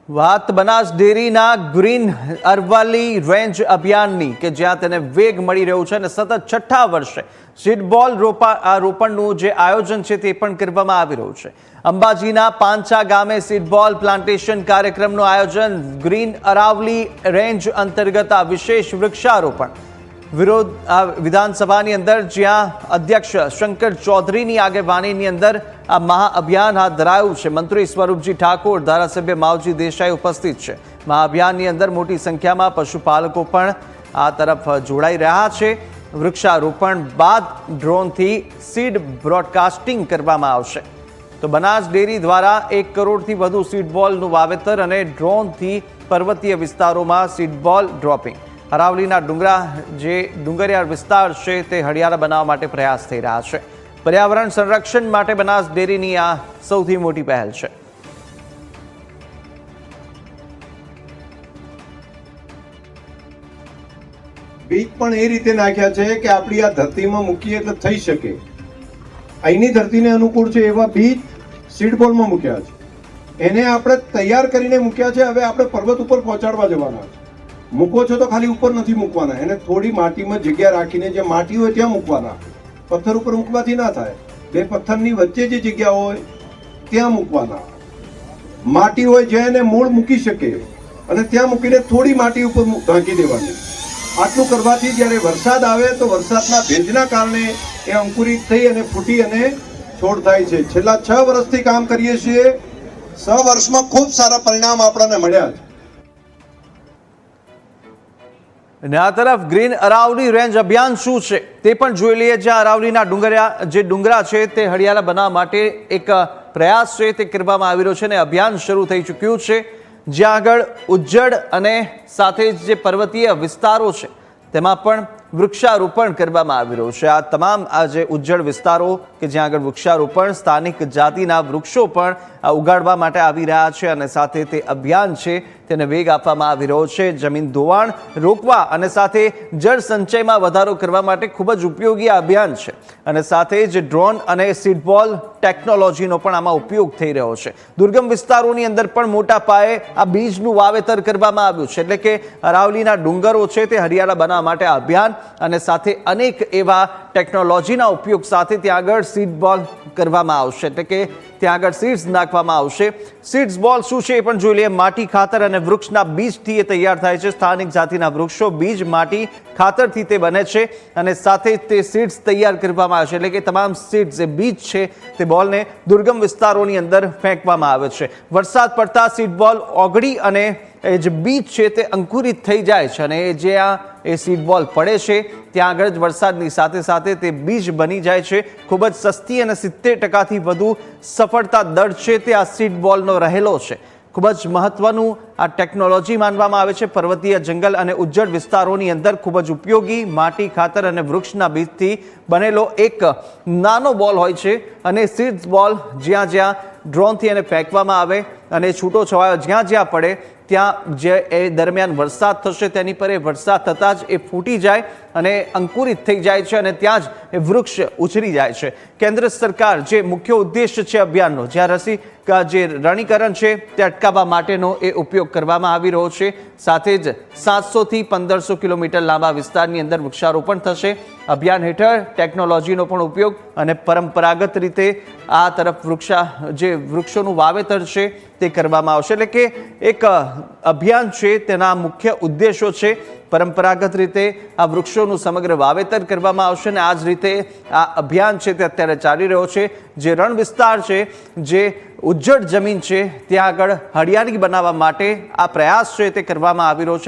વાત બનાસ ડેરીના green Aravalli range અભિયાનની કે જ્યાં તેને વેગ મળી રહ્યો છે અને સતત છઠ્ઠા વર્ષે સીડબોલ રોપણનું જે આયોજન છે તે પણ કરવામાં આવી રહ્યું છે। અંબાજીના પાંચા ગામે સીડબોલ પ્લાન્ટેશન કાર્યક્રમનું આયોજન ગ્રીન અરાવલી રેન્જ અંતર્ગત આ વિશેષ વૃક્ષારોપણ વિધાનસભાની અંદર જ્યાં અધ્યક્ષ શંકર ચૌધરીની આગેવાનીની અંદર આ મહાઅભિયાન હાથ ધરાયું છે। મંત્રી સ્વરૂપજી ઠાકોર, ધારાસભ્ય માવજી દેસાઈ ઉપસ્થિત છે। મહાઅભિયાનની અંદર મોટી સંખ્યામાં પશુપાલકો પણ આ તરફ જોડાઈ રહ્યા છે। વૃક્ષારોપણ બાદ ડ્રોનથી સીડ બ્રોડકાસ્ટિંગ કરવામાં આવશે। તો બનાસ ડેરી દ્વારા 1 કરોડથી વધુ સીડબોલનું વાવેતર અને ડ્રોનથી પર્વતીય વિસ્તારોમાં સીડબોલ ડ્રોપિંગ। અરાવલીના ડુંગરિયાળ વિસ્તાર છે તે હરિયાળા બનાવવા માટે પ્રયાસ થઈ રહ્યા છે। પર્યાવરણ સંરક્ષણ માટે બનાસ ડેરીની આ સૌથી મોટી પહેલ છે। બીજ પણ એ રીતે નાખ્યા છે કે આપણી આ ધરતીમાં મૂકીએ એટલે થઈ શકે। અહીંની ધરતીને અનુકૂળ છે એવા બીજ સીડબોલમાં મૂક્યા છે। એને આપણે તૈયાર કરીને મૂક્યા છે। હવે આપણે પર્વત ઉપર પહોંચાડવા જવાના છે। મૂકો છો તો ખાલી ઉપર નથી મૂકવાના, એને થોડી માટીમાં જગ્યા રાખીને જે માટી હોય ત્યાં મૂકવાના। પથ્થર ઉપર મૂકવાથી ના થાય, બે પથ્થરની વચ્ચે જે જગ્યા હોય ત્યાં મૂકવાના। માટી હોય જ્યાં એને મૂળ મૂકી શકે અને ત્યાં મૂકીને થોડી માટી ઉપર ઢાંકી દેવાની। આટલું કરવાથી જ્યારે વરસાદ આવે તો વરસાદના ભેજના કારણે એ અંકુરિત થઈ અને ફૂટી અને છોડ થાય છે। છેલ્લા 6 વર્ષથી કામ કરીએ છીએ। 6 વર્ષમાં ખૂબ સારા પરિણામ આપણને મળ્યા છે। અને આ તરફ ગ્રીન અરાવલી રેન્જ અભિયાન શું છે તે પણ જોઈ લઈએ। જ્યાં અરાવલીના ડુંગરા છે તે હરિયાળા બનાવવા માટે એક પ્રયાસ છે તે કરવામાં આવી રહ્યો છે અને અભિયાન શરૂ થઈ ચૂક્યું છે। જ્યાં આગળ ઉજ્જડ અને સાથે જે પર્વતીય વિસ્તારો છે તેમાં પણ વૃક્ષારોપણ કરવામાં આવી રહ્યું છે। આ તમામ આ જે ઉજ્જડ વિસ્તારો કે જ્યાં આગળ વૃક્ષારોપણ સ્થાનિક જાતિના વૃક્ષો પણ ઉગાડવા માટે આવી રહ્યા છે અને સાથે તે અભિયાન છે તેને વેગ આપવામાં આવી રહ્યો છે। જમીન ધોવાણ રોકવા અને સાથે જળ સંચયમાં વધારો કરવા માટે ખૂબ જ ઉપયોગી આ અભિયાન છે અને સાથે જ ડ્રોન અને સીડબોલ ટેકનોલોજીનો પણ આમાં ઉપયોગ થઈ રહ્યો છે। દુર્ગમ વિસ્તારોની અંદર પણ મોટા પાયે આ બીજનું વાવેતર કરવામાં આવ્યું છે, એટલે કે અરાવલીના ડુંગરો છે તે હરિયાળા બનાવવા માટે આ અભિયાન અને સાથે અનેક એવા ટેકનોલોજીના ઉપયોગ સાથે ત્યાં આગળ સીડબોલ કરવામાં આવશે, એટલે કે ત્યાં આગળ સીડ્સ નાખવામાં આવશે। સીડ્સ બોલ શું છે એ પણ જોઈ લઈએ। માટી, ખાતર અને વૃક્ષના બીજથી એ તૈયાર થાય છે। સ્થાનિક જાતિના વૃક્ષો, બીજ, માટી, ખાતરથી તે બને છે અને સાથે તે સીડ્સ તૈયાર કરવામાં આવે છે, એટલે કે તમામ સીડ્સ જે બીજ છે તે બોલને દુર્ગમ વિસ્તારોની અંદર ફેંકવામાં આવે છે। વરસાદ પડતા સીડ બોલ ઓગળી અને એ જે બીજ છે તે અંકુરિત થઈ જાય છે અને જ્યાં એ સીડ બોલ પડે છે ત્યાં આગળ જ વરસાદની સાથે સાથે તે બીજ બની જાય છે। ખૂબ જ સસ્તી અને 70%થી વધુ સફળતા દર છે તે આ સીડ બોલનો રહેલો છે। ખૂબ જ મહત્વનું આ ટેકનોલોજી માનવામાં આવે છે। પર્વતીય જંગલ અને ઉજ્જડ વિસ્તારોની અંદર ખૂબ જ ઉપયોગી માટી, ખાતર અને વૃક્ષના બીજથી બનેલો એક નાનો બોલ હોય છે અને સીડ્સ બોલ જ્યાં ડ્રોનથી એને ફેંકવામાં આવે અને છૂટો છવાયો જ્યાં પડે ત્યાં જે એ દરમિયાન વરસાદ થશે તેની પર એ વરસાદ થતાં જ એ ફૂટી જાય અને અંકુરિત થઈ જાય છે અને ત્યાં જ એ વૃક્ષ ઉછરી જાય છે। કેન્દ્ર સરકાર જે મુખ્ય ઉદ્દેશ્ય છે અભિયાનનો, જ્યાં જે રણીકરણ છે તે અટકાવવા માટેનો એ ઉપયોગ કરવામાં આવી રહ્યો છે। સાથે જ 700થી 1500 કિલોમીટર લાંબા વિસ્તારની અંદર વૃક્ષારોપણ થશે। અભિયાન હેઠળ ટેકનોલોજીનો પણ ઉપયોગ અને પરંપરાગત રીતે આ તરફ વૃક્ષોનું વાવેતર છે તે કરવામાં આવશે, એટલે કે એક અભિયાન છે તેના મુખ્ય ઉદ્દેશો છે પરંપરાગત રીતે આ વૃક્ષોનું સમગ્ર વાવેતર કરવામાં આવશે અને આ જ રીતે આ અભિયાન છે તે અત્યારે ચાલી રહ્યો છે। જે રણ વિસ્તાર છે, જે ઉજ્જડ જમીન છે ત્યાં આગળ હરિયાળી બનાવવા માટે આ પ્રયાસ છે તે કરવામાં આવી રહ્યો છે।